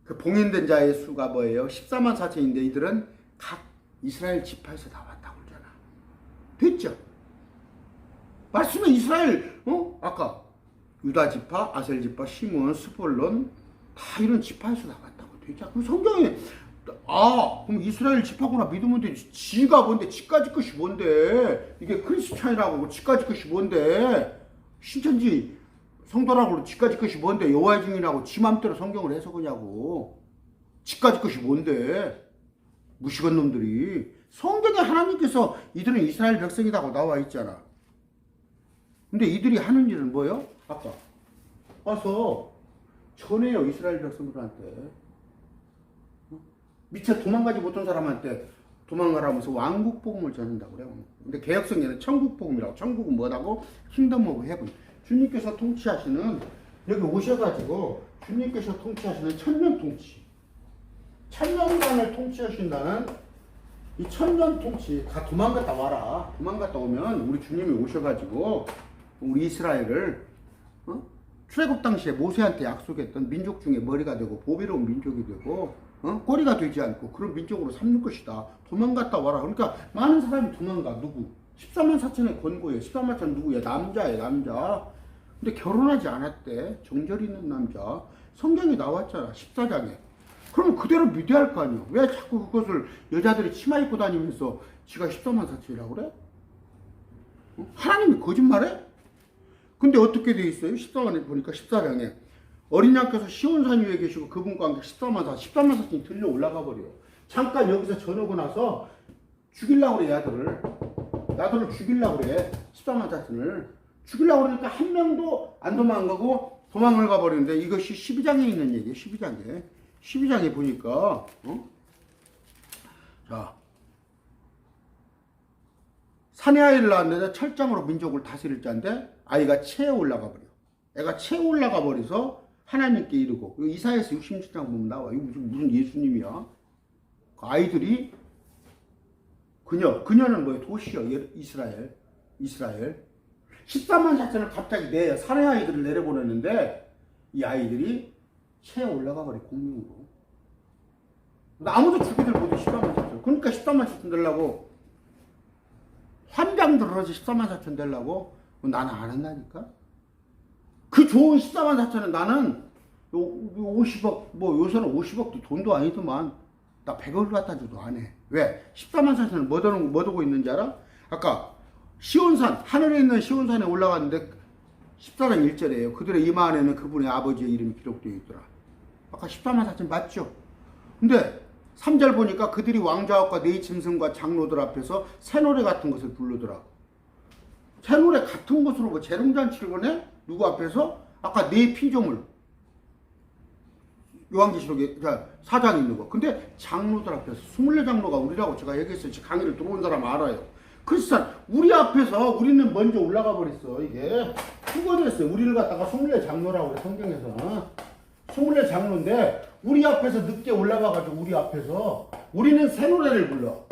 그 봉인된 자의 수가 뭐예요? 14만 4천인데 이들은 각 이스라엘 지파에서 다 왔다고 그러잖아. 됐죠? 말씀에 이스라엘, 아까 유다 지파, 아셀 지파, 시므온, 스볼론 다 이런 지파에서 다 왔다고 됐죠. 그럼 성경에 그럼 이스라엘 지파구나 믿으면 되지. 지가 뭔데? 지까지 것이 뭔데? 이게 크리스찬이라고 지까지 것이 뭔데? 신천지 성도라고 지까지 것이 뭔데? 여호와의 증인이라고 지 맘대로 성경을 해석하냐고. 지까지 것이 뭔데? 무식한 놈들이. 성경에 하나님께서 이들은 이스라엘 백성이라고 나와 있잖아. 근데 이들이 하는 일은 뭐예요? 아까 와서 전해요. 이스라엘 백성들한테. 미처 도망가지 못한 사람한테 도망가라면서 왕국 복음을 전한다고 그래요. 근데 개혁성에는 천국 복음이라고. 천국은 뭐라고? 킹덤 오브 헤븐. 주님께서 통치하시는, 여기 오셔가지고 주님께서 통치하시는 천년 통치, 천년간을 통치하신다는 이 천년 통치. 다 도망갔다 와라. 도망갔다 오면 우리 주님이 오셔가지고 우리 이스라엘을 출애굽 당시에 모세한테 약속했던 민족 중에 머리가 되고 보배로운 민족이 되고 꼬리가 되지 않고 그런 민족으로 삼는 것이다. 도망갔다 와라. 그러니까 많은 사람이 도망가. 누구? 14만 4천의 권고예요. 14만 4천 누구야? 남자예요. 남자. 근데 결혼하지 않았대. 정절 있는 남자. 성경에 나왔잖아. 14장에. 그러면 그대로 믿어야 할 거 아니야. 왜 자꾸 그것을 여자들이 치마 입고 다니면서 지가 14만 4천이라고 그래? 하나님이 거짓말해? 근데 어떻게 돼 있어요? 14장에 보니까 14장에 어린 양께서 시온산 위에 계시고 그분과 함께 14만 4천이 들려 올라가 버려요. 잠깐 여기서 저녁고 나서 죽이려고 그래. 야들을 죽이려고 그래. 14만 4천을 죽이려고 그러니까 한 명도 안 도망가고 도망을 가버리는데 이것이 12장에 있는 얘기예요. 12장에 보니까 자, 사내 아이를 낳았는데 철장으로 민족을 다스릴 자인데 아이가 체에 올라가 버려. 애가 체에 올라가 버려서 하나님께 이르고, 이사야서 66장 보면 나와. 이거 무슨 예수님이야? 그 아이들이 그녀는 뭐예요? 도시요. 이스라엘. 14만 4천을 갑자기 사내 아이들을 내려보냈는데 이 아이들이 체에 올라가 버려. 공룡으로. 아무도 죽이들 못해. 14만 4천. 그러니까 14만 4천 되려고 환장 들어서 14만 4천 되려고 나는 안 한다니까. 그 좋은 14만 4천은 나는 50억, 요새는 50억도 돈도 아니더만 나 100억을 갖다 줘도 안 해. 왜? 14만 4천을 뭐 두고 있는지 알아? 아까 시온산, 하늘에 있는 시온산에 올라갔는데 14장 1절이에요. 그들의 이마 안에는 그분의 아버지의 이름이 기록되어 있더라. 아까 14만 4천 맞죠? 근데 3절 보니까 그들이 왕좌옥과 네 짐승과 장로들 앞에서 새노래 같은 것을 부르더라. 새노래 같은 것으로 뭐 재롱잔치를 거네? 누구 앞에서? 아까 네 피조물. 요한계시록에 4장 있는 거. 근데 장로들 앞에서 24장로가 우리라고 제가 얘기했어요. 강의를 들어온 사람 알아요. 그렇지만 우리 앞에서 우리는 먼저 올라가 버렸어. 이게 수고됐어요. 우리를 갖다가 24장로라고 그래. 성경에서 24장로인데 우리 앞에서 늦게 올라가가지고 우리 앞에서 우리는 새 노래를 불러.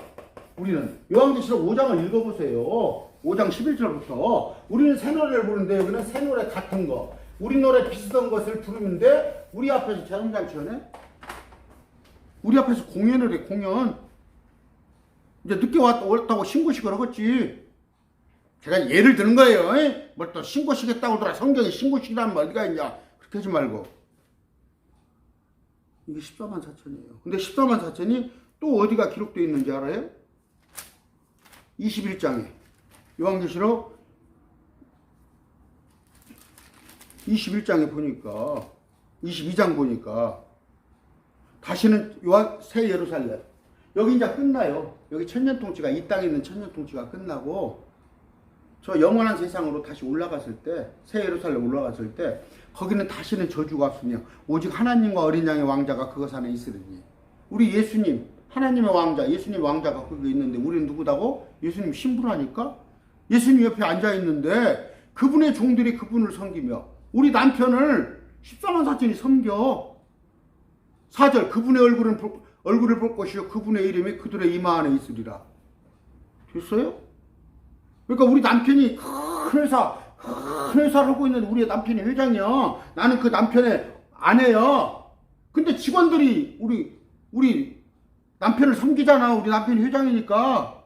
우리는 요한계시록 5장을 읽어보세요. 5장 11절부터 우리는 새 노래를 부르는데 여기는 새 노래 같은 거, 우리 노래 비슷한 것을 부르는데 우리 앞에서 재롱잔치 하네? 우리 앞에서 공연을 해. 공연. 이제 늦게 왔다고 신고식을 하겠지. 제가 예를 드는 거예요. 뭘 또 신고식 했다고 하더라. 성경에 신고식이라면 어디가 있냐. 그렇게 하지 말고. 이게 14만 4천이에요. 근데 14만 4천이 또 어디가 기록되어 있는지 알아요? 21장에. 요한계시록 21장에 보니까, 22장 보니까, 다시는 새 예루살렘. 여기 이제 끝나요. 여기 천년통치가, 이 땅에 있는 천년통치가 끝나고, 저 영원한 세상으로 다시 올라갔을 때, 새 예루살렘 올라갔을 때, 거기는 다시는 저주가 없으며, 오직 하나님과 어린 양의 왕자가 그것 안에 있으리니. 우리 예수님, 하나님의 왕자, 예수님 왕자가 거기 있는데, 우리는 누구다고? 예수님 신부라니까? 예수님 옆에 앉아있는데, 그분의 종들이 그분을 섬기며, 우리 남편을 14만 4천이 섬겨. 4절, 그분의 얼굴을 볼 것이요 그분의 이름이 그들의 이마 안에 있으리라. 됐어요? 그러니까 우리 남편이 큰 회사를 하고 있는 우리 남편이 회장이야. 나는 그 남편의 아내야. 근데 직원들이 우리 남편을 섬기잖아. 우리 남편이 회장이니까.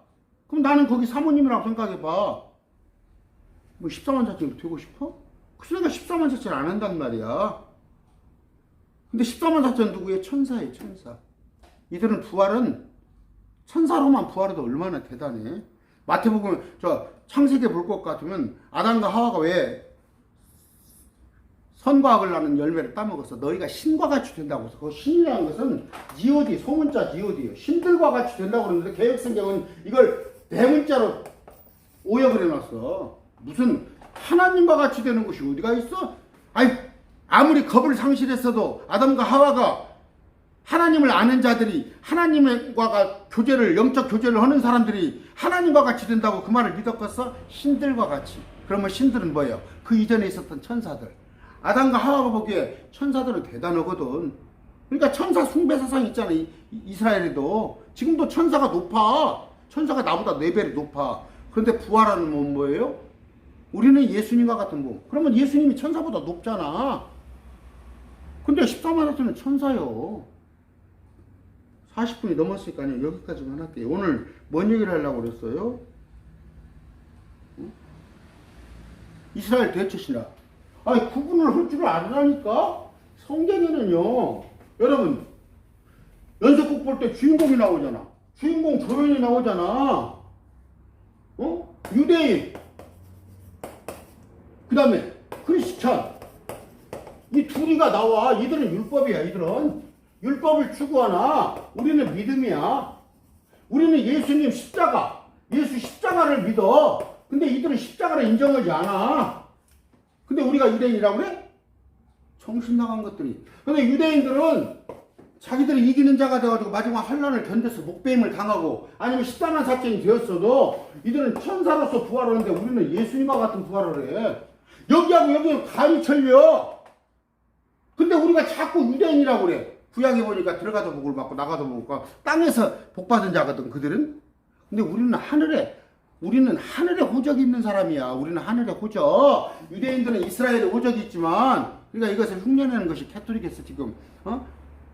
그럼 나는 거기 사모님이라고 생각해봐. 뭐 14만 사천이 되고 싶어? 그러니까 14만 사천 안 한단 말이야. 근데 14만 사천 누구예요? 천사예요, 천사. 이들은 부활은 천사로만 부활해도 얼마나 대단해. 마태복음 창세기 볼 것 같으면 아담과 하와가 왜 선과 악을 나는 열매를 따먹어서 너희가 신과 같이 된다고 해서 그 신이라는 것은 니오디 소문자 니오디예요. 신들과 같이 된다고 그러는데 개혁성경은 이걸 대문자로 오역을 해놨어. 무슨 하나님과 같이 되는 것이 어디가 있어? 아니 아무리 겁을 상실했어도 아담과 하와가 하나님을 아는 자들이 하나님과 교제를 영적 교제를 하는 사람들이 하나님과 같이 된다고 그 말을 믿었겠어? 신들과 같이. 그러면 신들은 뭐예요? 그 이전에 있었던 천사들. 아담과 하와가 보기에 천사들은 대단하거든. 그러니까 천사 숭배 사상 있잖아. 이스라엘에도 지금도 천사가 높아. 천사가 나보다 4배로 높아. 그런데 부활하는 몸은 뭐예요? 우리는 예수님과 같은 몸. 그러면 예수님이 천사보다 높잖아. 근데 14만 4천은 천사요. 40분이 넘었으니까요. 여기까지만 할게요. 오늘 뭔 얘기를 하려고 그랬어요? 이스라엘 대처신라. 아니 구분을 할 줄 아니라니까. 성경에는요. 여러분 연속극 볼 때 주인공이 나오잖아. 주인공 조연이 나오잖아. 유대인 그 다음에 크리스찬 이 둘이가 나와. 이들은 율법이야. 이들은 율법을 추구하나 우리는 믿음이야. 우리는 예수님 십자가 예수 십자가를 믿어. 근데 이들은 십자가를 인정하지 않아. 근데 우리가 유대인이라고 그래? 정신 나간 것들이. 근데 유대인들은 자기들이 이기는 자가 되어가지고 마지막 환난을 견뎌서 목배임을 당하고 아니면 14만 4천이 되었어도 이들은 천사로서 부활하는데 우리는 예수님과 같은 부활을 해. 여기하고 여기는 간이 철려. 근데 우리가 자꾸 유대인이라고 그래. 구약에 보니까 들어가도 복을 받고 나가도 복을 받고 땅에서 복받은 자거든 그들은. 근데 우리는 하늘에 호적이 있는 사람이야. 우리는 하늘에 호적. 유대인들은 이스라엘에 호적이 있지만 그러니까 이것을 흉내내는 것이 캐토릭에서 지금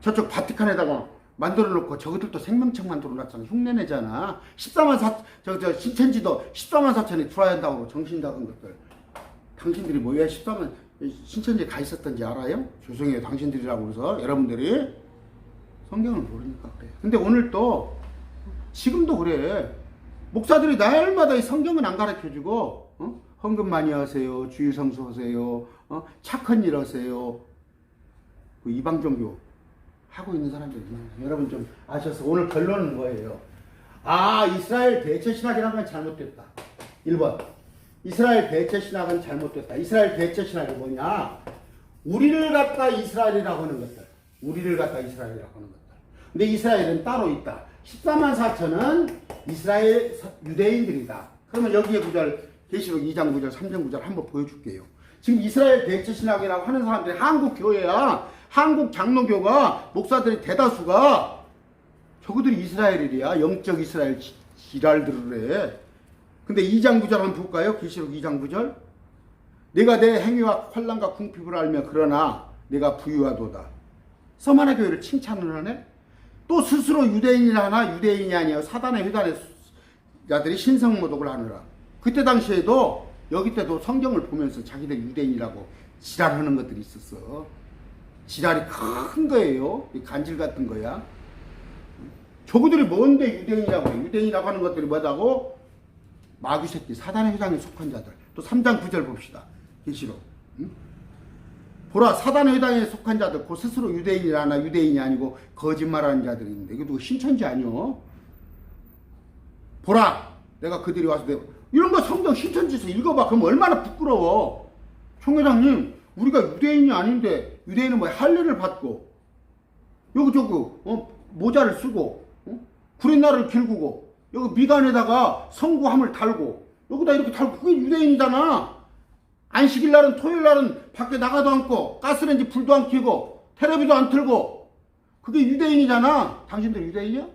저쪽 바티칸에다가 만들어 놓고 저것들도 생명책 만들어 놨잖아. 흉내내잖아. 14만 4천 신천지도 14만 4천이 들어야 한다고 정신 나간 것들. 당신들이 뭐 왜 14만 신천지에 가 있었던지 알아요? 죄송해요. 당신들이라고 해서 여러분들이 성경을 모르니까 그래. 근데 오늘 또 지금도 그래. 목사들이 날마다 이 성경은 안 가르쳐주고 헌금 많이 하세요. 주일 성수하세요. 착한 일 하세요. 그 이방 종교 하고 있는 사람들이 여러분 좀 아셔서 오늘 결론은 뭐예요? 이스라엘 대체 신학이라는 건 잘못됐다. 1번 이스라엘 대체 신학은 잘못됐다. 이스라엘 대체 신학이 뭐냐? 우리를 갖다 이스라엘이라고 하는 것들. 우리를 갖다 이스라엘이라고 하는 것들. 근데 이스라엘은 따로 있다. 14만 4천은 이스라엘 유대인들이다. 그러면 여기에 구절 계시록 2장 9절 3장 9절 한번 보여줄게요. 지금 이스라엘 대체 신학이라고 하는 사람들이 한국 교회야. 한국 장로교가 목사들이 대다수가 저그들이 이스라엘이야. 영적 이스라엘 지랄들을 해. 근데 2장 9절 한번 볼까요? 계시록 2장 9절. 내가 내 행위와 환난과 궁핍을 알며 그러나 내가 부유하도다. 서만화 교회를 칭찬을 하네. 또 스스로 유대인이라 하나 유대인이 아니여 사단의 회단의 자들이 신성모독을 하느라. 그때 당시에도 여기 때도 성경을 보면서 자기들 유대인이라고 지랄하는 것들이 있었어. 지랄이 큰 거예요. 간질 같은 거야. 저그들이 뭔데 유대인이라고 해. 유대인이라고 하는 것들이 뭐다고? 마귀 새끼, 사단의 회당에 속한 자들. 또 3장 9절 봅시다. 계시록. 보라, 사단의 회당에 속한 자들, 그 스스로 유대인이라나 유대인이 아니고 거짓말하는 자들이 있는데, 이거 누구 신천지 아니요? 보라, 내가 그들이 와서 이런 거 성경 신천지에서 읽어봐. 그럼 얼마나 부끄러워. 총회장님, 우리가 유대인이 아닌데 유대인은 뭐 할례를 받고 여기 모자를 쓰고 구린날을 길구고 여기 미간에다가 성구함을 달고 여기다 이렇게 달고 그게 유대인이잖아. 안식일 날은 토요일 날은 밖에 나가도 않고 가스레인지 불도 안 켜고 텔레비도 안 틀고 그게 유대인이잖아. 당신들 유대인이야?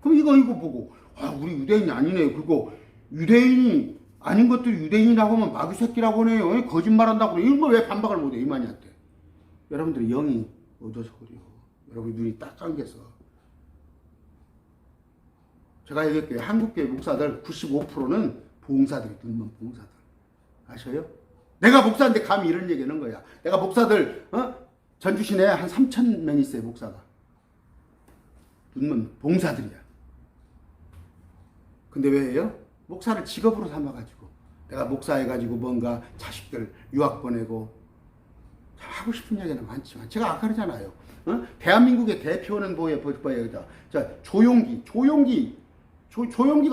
그럼 이거 보고 우리 유대인이 아니네. 그리고 유대인이 아닌 것들이 유대인이라고 하면 마귀 새끼라고 하네요. 거짓말한다고 그래. 이런 거 왜 반박을 못해 이만희한테. 여러분들이 영이 어두워서 그래요. 여러분 눈이 딱 감겨서. 제가 얘기할게요. 한국교회 목사들 95%는 봉사들이 눈먼 봉사들. 아셔요? 내가 목사인데 감히 이런 얘기 하는 거야. 내가 목사들 전주 시내에 한 3,000명 있어요. 목사가. 눈먼 봉사들이야. 근데 왜 해요? 목사를 직업으로 삼아가지고 내가 목사해가지고 뭔가 자식들 유학 보내고 하고 싶은 얘기는 많지만 제가 아까 그러잖아요. 대한민국의 대표는 뭐예요? 자, 조용기가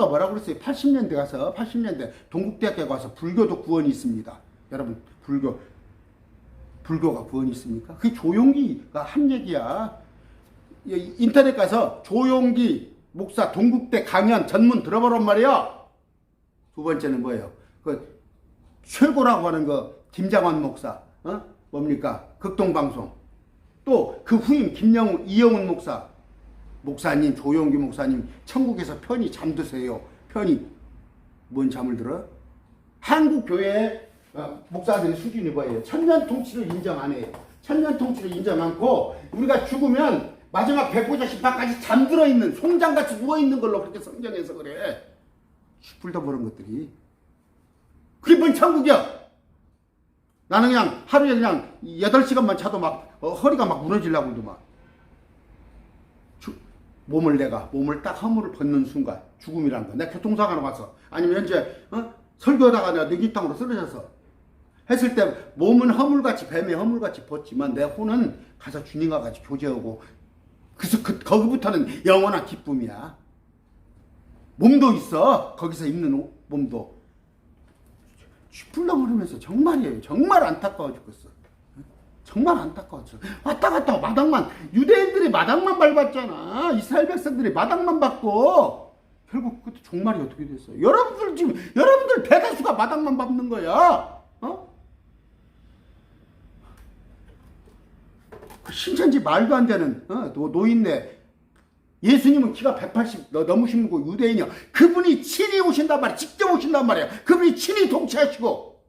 뭐라고 그랬어요? 80년대 동국대학교 가서 불교도 구원이 있습니다. 여러분 불교가 구원이 있습니까? 그게 조용기가 한 얘기야. 인터넷 가서 조용기 목사 동국대 강연 전문 들어보란 말이야. 두 번째는 뭐예요? 그 최고라고 하는 거 김장환 목사, 뭡니까? 극동방송. 또 그 후임 이영훈 목사님, 조용기 목사님, 천국에서 편히 잠드세요. 편히 뭔 잠을 들어? 한국 교회 목사들의 수준이 뭐예요? 천년 통치를 인정 안 해요. 천년 통치를 인정 않고 우리가 죽으면 마지막 백보자 심판까지 잠들어 있는 송장같이 누워 있는 걸로 그렇게 성경에서 그래. 불도 모르는 것들이. 그게 뭔 천국이야? 나는 그냥 하루에 그냥 8시간만 자도 막 허리가 막 무너지려고 해도 막 몸을 딱 허물을 벗는 순간 죽음이라는 거. 내가 교통사고나 가서 아니면 현재 설교하다가 내가 뇌기 땅으로 쓰러져서 했을 때 몸은 허물같이 뱀의 허물같이 벗지만 내 혼은 가서 주님과 같이 교제하고 그래서 거기부터는 영원한 기쁨이야. 몸도 있어. 거기서 입는 몸도. 쥐뿔렁거리면서 정말이에요. 정말 안타까워 죽겠어. 정말 안타까워 죽겠어. 왔다 갔다 마당만, 유대인들이 마당만 밟았잖아. 이스라엘 백성들이 마당만 밟고 결국 그때 종말이 어떻게 됐어요? 여러분들 대다수가 마당만 밟는 거야. 그 신천지 말도 안 되는 노인네. 예수님은 키가 180 넘으신 거 유대인이요. 그분이 친히 오신단 말이야. 직접 오신단 말이야. 그분이 친히 통치하시고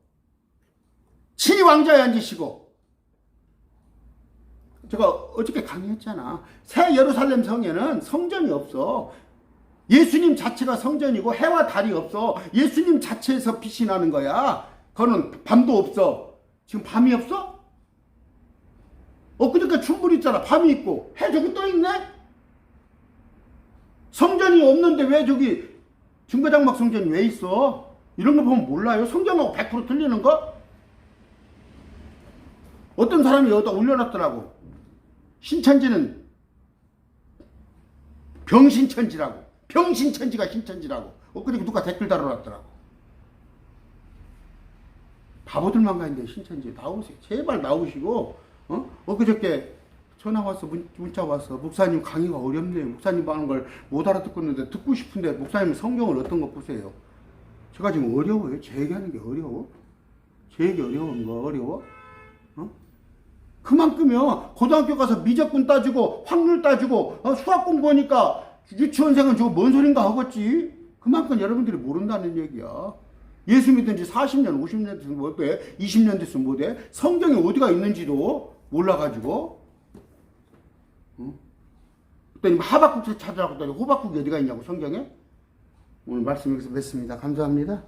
친히 왕좌에 앉으시고. 제가 어저께 강의했잖아. 새 예루살렘 성에는 성전이 없어. 예수님 자체가 성전이고 해와 달이 없어. 예수님 자체에서 빛이 나는 거야. 그거는 밤도 없어. 지금 밤이 없어? 엊그저께 춘불 있잖아. 밤이 있고 해 저기 떠 있네? 성전이 없는데 왜 저기 증거장막 성전이 왜 있어? 이런 거 보면 몰라요? 성전하고 100% 틀리는 거? 어떤 사람이 여기다 올려놨더라고. 신천지는 병신천지라고. 병신천지가 신천지라고. 엊그저께 누가 댓글 달아놨더라고. 바보들만 가 있는데 신천지 나오세요. 제발 나오시고 엊그저께 전화 왔어. 문자 왔어. 목사님 강의가 어렵네요. 목사님 하는 걸 못 알아듣고 있는데 듣고 싶은데 목사님 성경을 어떤 거 보세요. 제가 지금 어려워요. 제 얘기하는 게 어려워? 제 얘기 어려운 거 어려워? 그만큼요. 고등학교 가서 미적분 따지고 확률 따지고 수학 공부하니까 유치원생은 저거 뭔 소린가 하겠지. 그만큼 여러분들이 모른다는 얘기야. 예수 믿은 지 40년 50년 됐으면 못돼. 20년 됐으면 못돼. 성경이 어디가 있는지도 몰라가지고 그랬더니 하박국 찾으라고 했더니 호박국이 어디가 있냐고 성경에. 오늘 말씀 여기서 맺습니다. 감사합니다.